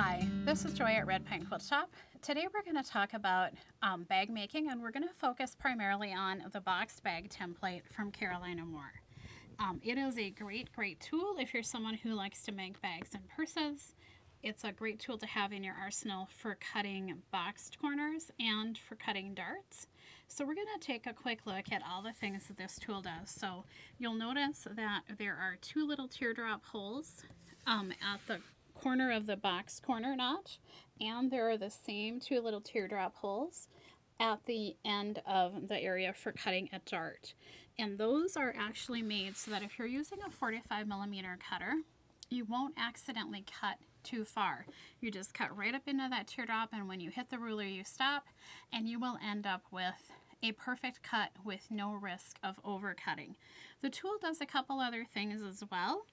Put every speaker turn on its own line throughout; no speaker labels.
Hi, this is Joy at Red Pine Quilt Shop. Today we're going to talk about bag making, and we're going to focus primarily on the boxed bag template from Carolina Moore. It is a great tool if you're someone who likes to make bags and purses. It's a great tool to have in your arsenal for cutting boxed corners and for cutting darts. So we're going to take a quick look at all the things that this tool does. So you'll notice that there are two little teardrop holes at the corner of the box corner notch, and there are the same two little teardrop holes at the end of the area for cutting a dart. And those are actually made so that if you're using a 45mm cutter, you won't accidentally cut too far. You just cut right up into that teardrop, and when you hit the ruler you stop, and you will end up with a perfect cut with no risk of overcutting. The tool does a couple other things as well.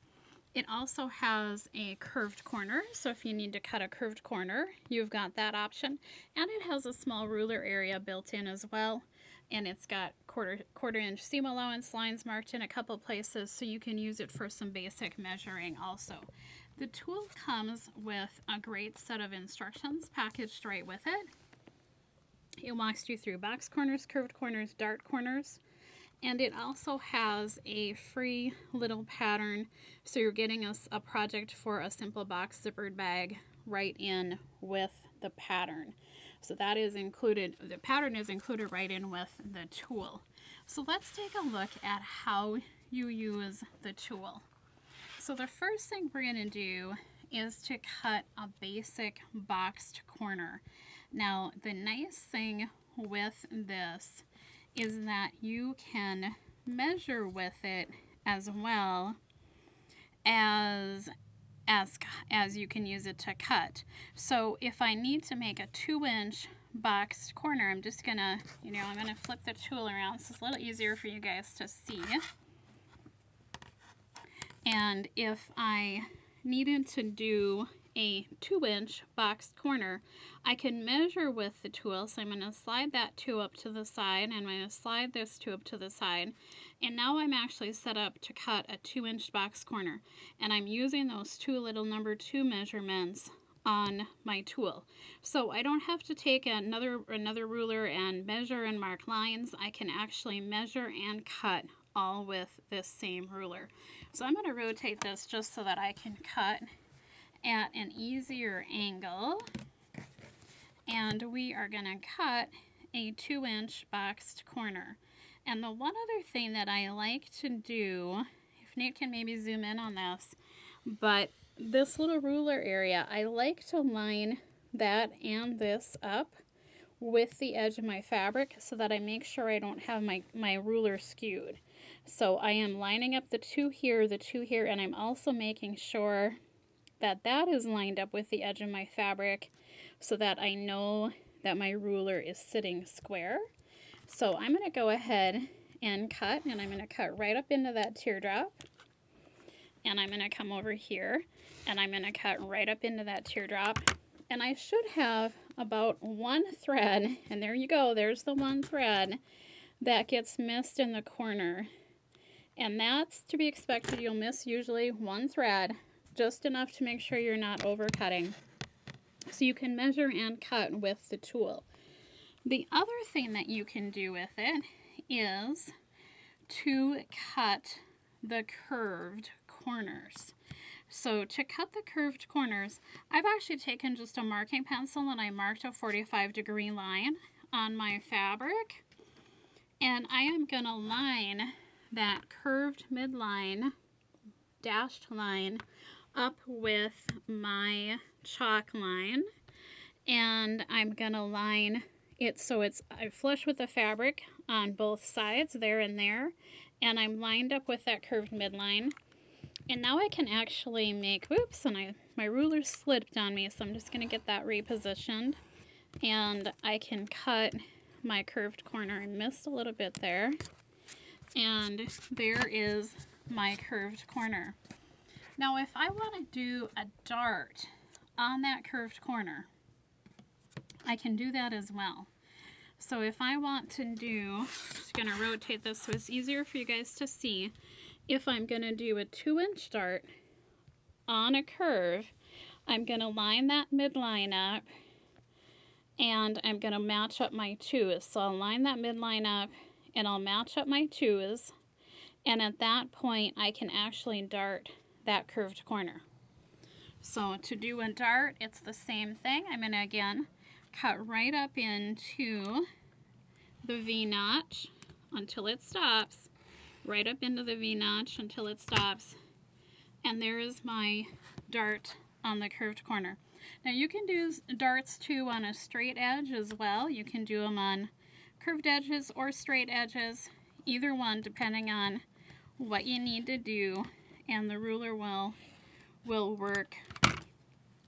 It also has a curved corner, so if you need to cut a curved corner, you've got that option. And it has a small ruler area built in as well. And it's got quarter inch seam allowance lines marked in a couple places, so you can use it for some basic measuring also. The tool comes with a great set of instructions packaged right with it. It walks you through box corners, curved corners, dart corners. And it also has a free little pattern, so you're getting a project for a simple box zippered bag right in with the pattern. So that is included, the pattern is included right in with the tool. So let's take a look at how you use the tool. So the first thing we're going to do is to cut a basic boxed corner. Now the nice thing with this is that you can measure with it as well as you can use it to cut. So if I need to make a 2-inch boxed corner, I'm just gonna, I'm gonna flip the tool around so it's a little easier for you guys to see. And if I needed to do a 2-inch boxed corner, I can measure with the tool. So I'm going to slide that 2 up to the side, and I'm going to slide this 2 up to the side. And now I'm actually set up to cut a 2-inch box corner. And I'm using those two little number 2 measurements on my tool. So I don't have to take another ruler and measure and mark lines. I can actually measure and cut all with this same ruler. So I'm going to rotate this just so that I can cut at an easier angle, and we are going to cut a 2-inch boxed corner. And the one other thing that I like to do, if Nate can maybe zoom in on this, but this little ruler area, I like to line that and this up with the edge of my fabric so that I make sure I don't have my ruler skewed. So I am lining up the two here, and I'm also making sure that that is lined up with the edge of my fabric so that I know that my ruler is sitting square. So I'm going to go ahead and cut, and I'm going to cut right up into that teardrop. And I'm going to come over here, and I'm going to cut right up into that teardrop. And I should have about one thread, and there you go, there's the one thread that gets missed in the corner. And that's to be expected. You'll miss usually one thread, just enough to make sure you're not overcutting. So you can measure and cut with the tool. The other thing that you can do with it is to cut the curved corners. So to cut the curved corners, I've actually taken just a marking pencil and I marked a 45-degree line on my fabric. And I am going to line that curved midline, dashed line, up with my chalk line, and I'm gonna line it so it's flush with the fabric on both sides, there and there, and I'm lined up with that curved midline. And now I can actually make, whoops, and my ruler slipped on me, so I'm just gonna get that repositioned, and I can cut my curved corner. I missed a little bit there, and there is my curved corner. Now if I want to do a dart on that curved corner, I can do that as well. So if I want to do, just going to rotate this so it's easier for you guys to see, if I'm going to do a 2-inch dart on a curve, I'm going to line that midline up, and I'm going to match up my twos. So I'll line that midline up, and I'll match up my twos, and at that point I can actually dart that curved corner. So to do a dart, it's the same thing. I'm going to again cut right up into the V-notch until it stops, right up into the V-notch until it stops, and there is my dart on the curved corner. Now you can do darts too on a straight edge as well. You can do them on curved edges or straight edges, either one depending on what you need to do, and the ruler will work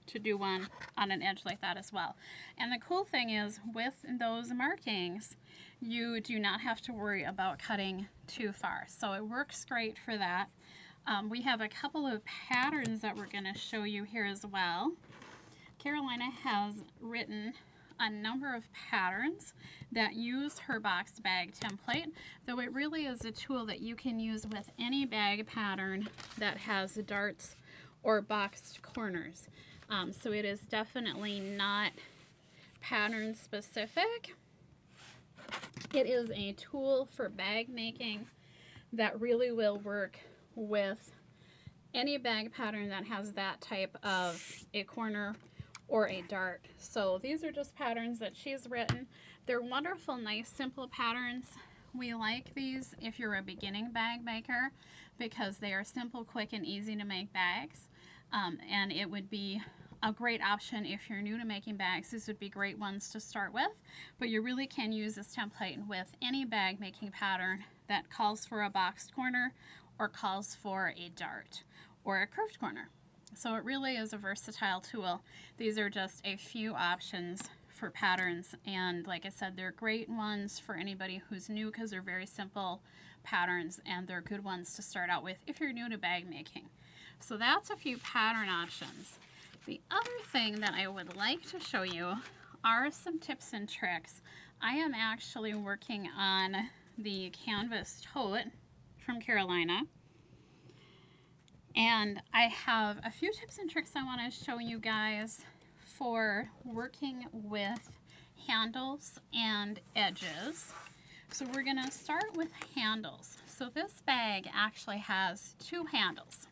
to do one on an edge like that as well. And the cool thing is, with those markings, you do not have to worry about cutting too far. So it works great for that. We have a couple of patterns that we're going to show you here as well. Carolina has written a number of patterns that use her boxed bag template, though it really is a tool that you can use with any bag pattern that has darts or boxed corners. So it is definitely not pattern specific. It is a tool for bag making that really will work with any bag pattern that has that type of a corner or a dart. So these are just patterns that she's written. They're wonderful, nice, simple patterns. We like these if you're a beginning bag maker because they are simple, quick, and easy to make bags. And it would be a great option if you're new to making bags. These would be great ones to start with, but you really can use this template with any bag making pattern that calls for a boxed corner or calls for a dart or a curved corner. So it really is a versatile tool. These are just a few options for patterns, and like I said, they're great ones for anybody who's new because they're very simple patterns, and they're good ones to start out with if you're new to bag making. So that's a few pattern options. The other thing that I would like to show you are some tips and tricks. I am actually working on the canvas tote from Carolina, and I have a few tips and tricks I want to show you guys for working with handles and edges. So we're going to start with handles. So this bag actually has two handles,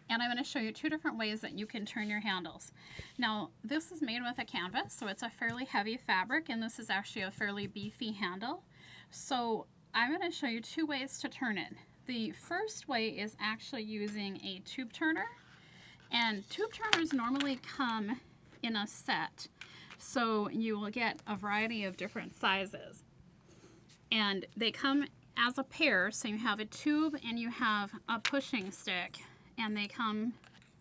and I'm going to show you two different ways that you can turn your handles. Now, this is made with a canvas, so it's a fairly heavy fabric, and this is actually a fairly beefy handle. So I'm going to show you two ways to turn it. The first way is actually using a tube turner, and tube turners normally come in a set, so you will get a variety of different sizes. And they come as a pair, so you have a tube and you have a pushing stick, and they come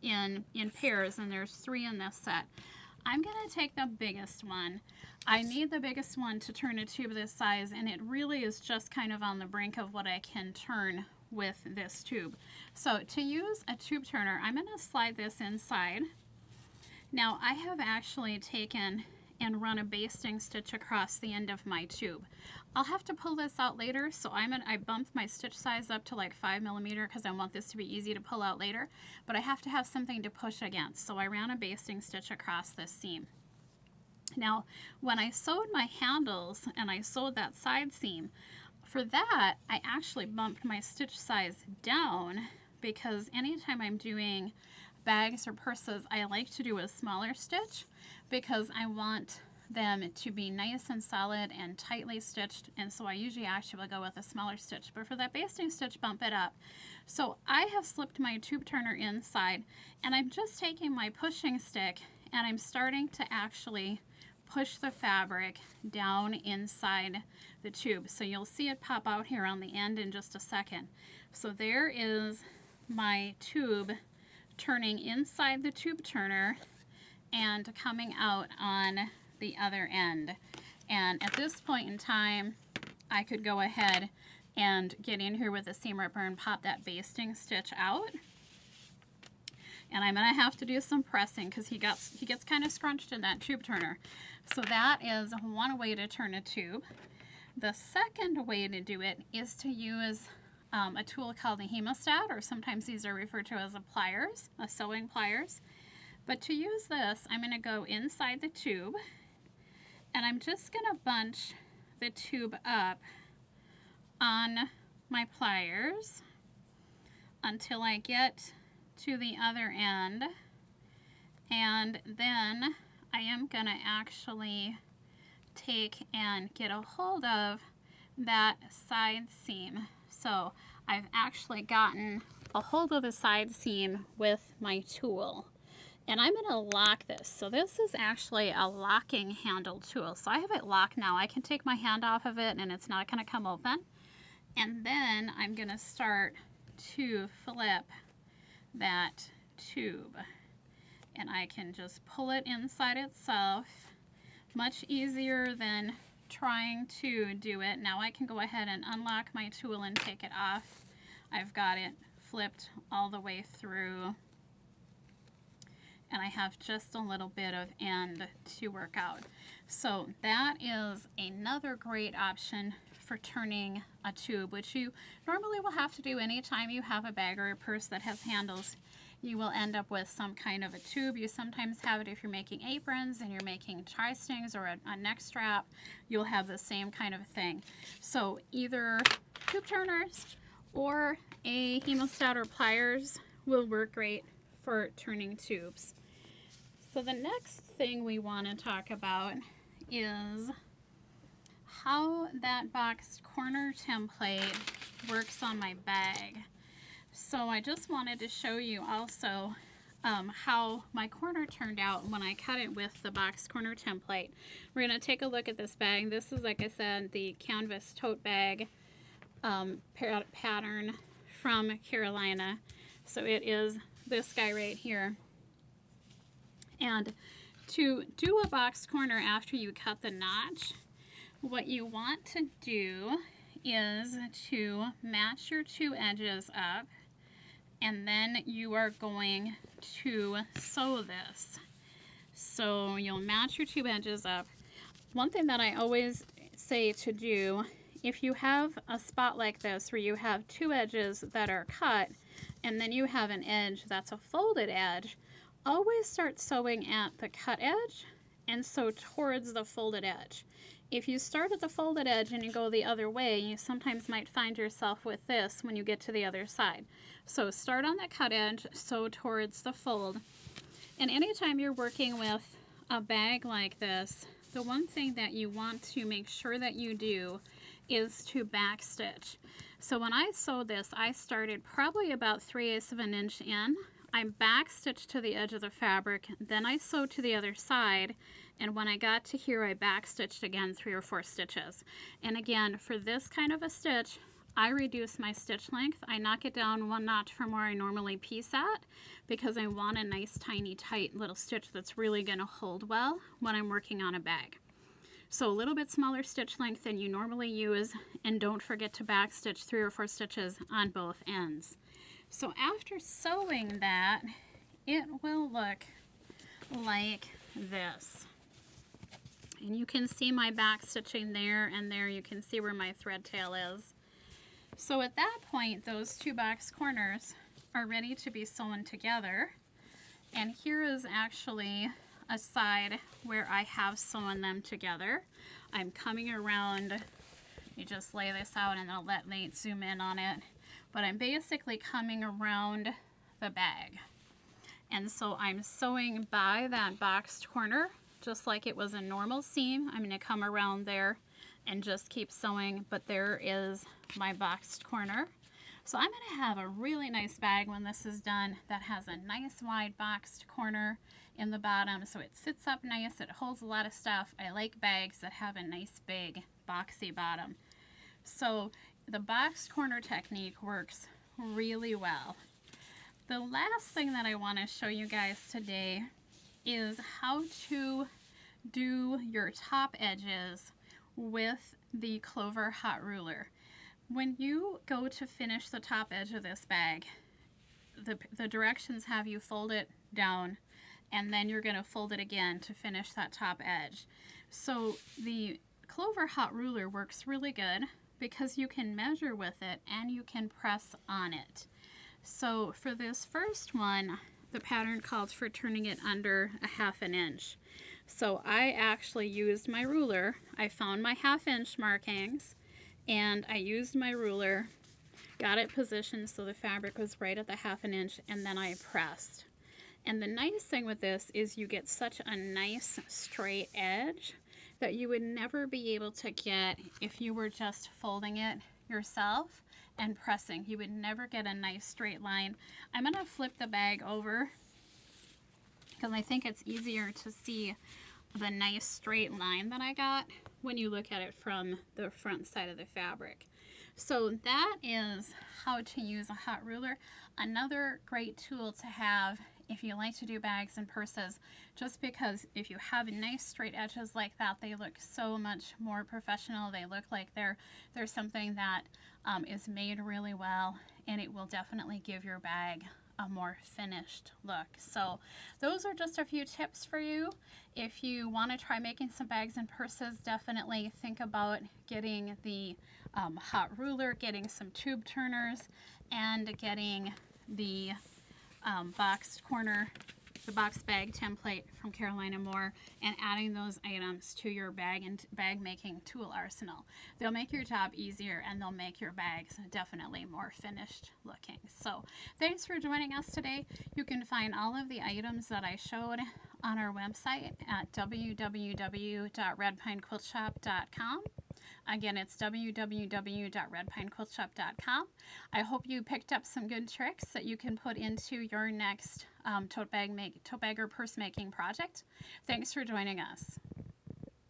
in pairs, and there's 3 in this set. I'm going to take the biggest one. I need the biggest one to turn a tube this size, and it really is just kind of on the brink of what I can turn with this tube. So to use a tube turner, I'm going to slide this inside. Now I have actually taken and run a basting stitch across the end of my tube. I'll have to pull this out later, so I bumped my stitch size up to like 5mm because I want this to be easy to pull out later, but I have to have something to push against, so I ran a basting stitch across this seam. Now, when I sewed my handles and I sewed that side seam, for that, I actually bumped my stitch size down because anytime I'm doing bags or purses, I like to do a smaller stitch because I want them to be nice and solid and tightly stitched, and so I usually actually will go with a smaller stitch, but for that basting stitch, bump it up. So I have slipped my tube turner inside, and I'm just taking my pushing stick and I'm starting to actually push the fabric down inside the tube. So you'll see it pop out here on the end in just a second. So there is my tube turning inside the tube turner and coming out on the other end. And at this point in time, I could go ahead and get in here with a seam ripper and pop that basting stitch out. And I'm going to have to do some pressing because he gets kind of scrunched in that tube turner. So that is one way to turn a tube. The second way to do it is to use a tool called the Hemostat, or sometimes these are referred to as a pliers, a sewing pliers. But to use this, I'm going to go inside the tube, and I'm just going to bunch the tube up on my pliers until I get to the other end, and then I am going to actually take and get a hold of that side seam. So I've actually gotten a hold of the side seam with my tool, and I'm going to lock this. So this is actually a locking handle tool. So I have it locked now. I can take my hand off of it and it's not going to come open. And then I'm going to start to flip that tube, and I can just pull it inside itself. Much easier than trying to do it. Now I can go ahead and unlock my tool and take it off. I've got it flipped all the way through, and I have just a little bit of end to work out. So that is another great option for turning a tube, which you normally will have to do anytime you have a bag or a purse that has handles. You will end up with some kind of a tube. You sometimes have it if you're making aprons and you're making tri-stings or a neck strap. You'll have the same kind of thing. So either tube turners or a hemostat or pliers will work great for turning tubes. So the next thing we want to talk about is how that boxed corner template works on my bag. So I just wanted to show you also how my corner turned out when I cut it with the boxed corner template. We're going to take a look at this bag. This is, like I said, the canvas tote bag pattern from Carolina. So it is this guy right here. And to do a boxed corner after you cut the notch, what you want to do is to match your two edges up, and then you are going to sew this. So you'll match your two edges up. One thing that I always say to do, if you have a spot like this where you have two edges that are cut and then you have an edge that's a folded edge, always start sewing at the cut edge and sew towards the folded edge. If you start at the folded edge and you go the other way, you sometimes might find yourself with this when you get to the other side. So start on the cut edge, sew towards the fold. And anytime you're working with a bag like this, the one thing that you want to make sure that you do is to back stitch. So when I sewed this, I started probably about 3/8 of an inch in. I back stitched to the edge of the fabric, then I sewed to the other side, and when I got to here, I back stitched again 3 or 4 stitches. And again, for this kind of a stitch, I reduce my stitch length. I knock it down 1 notch from where I normally piece at, because I want a nice, tiny, tight little stitch that's really going to hold well when I'm working on a bag. So a little bit smaller stitch length than you normally use, and don't forget to back stitch 3 or 4 stitches on both ends. So after sewing that, it will look like this. And you can see my back stitching there, and there you can see where my thread tail is. So at that point, those two box corners are ready to be sewn together. And here is actually a side where I have sewn them together. I'm coming around, you just lay this out and I'll let Nate zoom in on it. But I'm basically coming around the bag. And so I'm sewing by that boxed corner, just like it was a normal seam. I'm gonna come around there and just keep sewing, but there is my boxed corner. So I'm gonna have a really nice bag when this is done that has a nice wide boxed corner in the bottom, so it sits up nice, it holds a lot of stuff. I like bags that have a nice big boxy bottom. So the boxed corner technique works really well. The last thing that I want to show you guys today is how to do your top edges with the Clover Hot Ruler. When you go to finish the top edge of this bag, the directions have you fold it down, and then you're going to fold it again to finish that top edge. So the Clover Hot Ruler works really good because you can measure with it and you can press on it. So for this first one, the pattern calls for turning it under a 1/2 inch. So I actually used my ruler. I found my 1/2 inch markings and I used my ruler, got it positioned so the fabric was right at the 1/2 inch, and then I pressed. And the nice thing with this is you get such a nice straight edge that you would never be able to get if you were just folding it yourself and pressing. You would never get a nice straight line. I'm going to flip the bag over because I think it's easier to see the nice straight line that I got when you look at it from the front side of the fabric. So that is how to use a hot ruler. Another great tool to have if you like to do bags and purses, just because if you have nice straight edges like that, they look so much more professional. They look like they're something that is made really well, and it will definitely give your bag a more finished look. So those are just a few tips for you. If you want to try making some bags and purses, definitely think about getting the hot ruler, getting some tube turners, and getting the boxed corner, the box bag template from Carolina Moore, and adding those items to your bag and bag making tool arsenal. They'll make your job easier, and they'll make your bags definitely more finished looking. So thanks for joining us today. You can find all of the items that I showed on our website at www.redpinequiltshop.com. Again, it's www.redpinequiltshop.com. I hope you picked up some good tricks that you can put into your next tote bag or purse making project. Thanks for joining us.